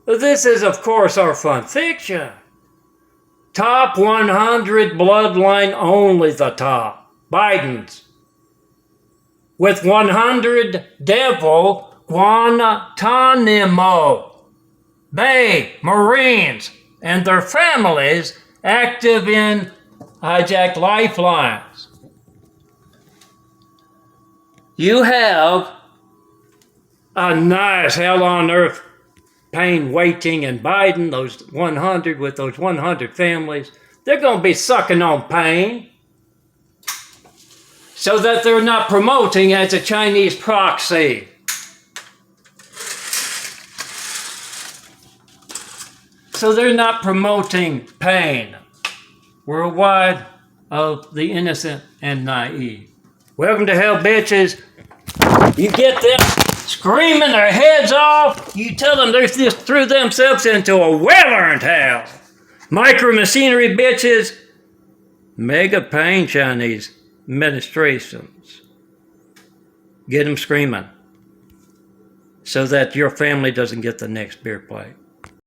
This is, of course, our fun fiction. Top 100 bloodline, only the top. Biden's. With 100 devil Guantanimo Bay Marines and their families active in hijacked lifelines. You have a nice hell on earth pain waiting in Biden, those 100 with those 100 families. They're going to be sucking on pain so that they're not promoting as a Chinese proxy. So they're not promoting pain worldwide of the innocent and naive. Welcome to hell, bitches. You get them screaming their heads off. You tell them they just threw themselves into a well-earned hell. Micro machinery bitches. Mega pain Chinese administrations. Get them screaming so that your family doesn't get the next beer plate.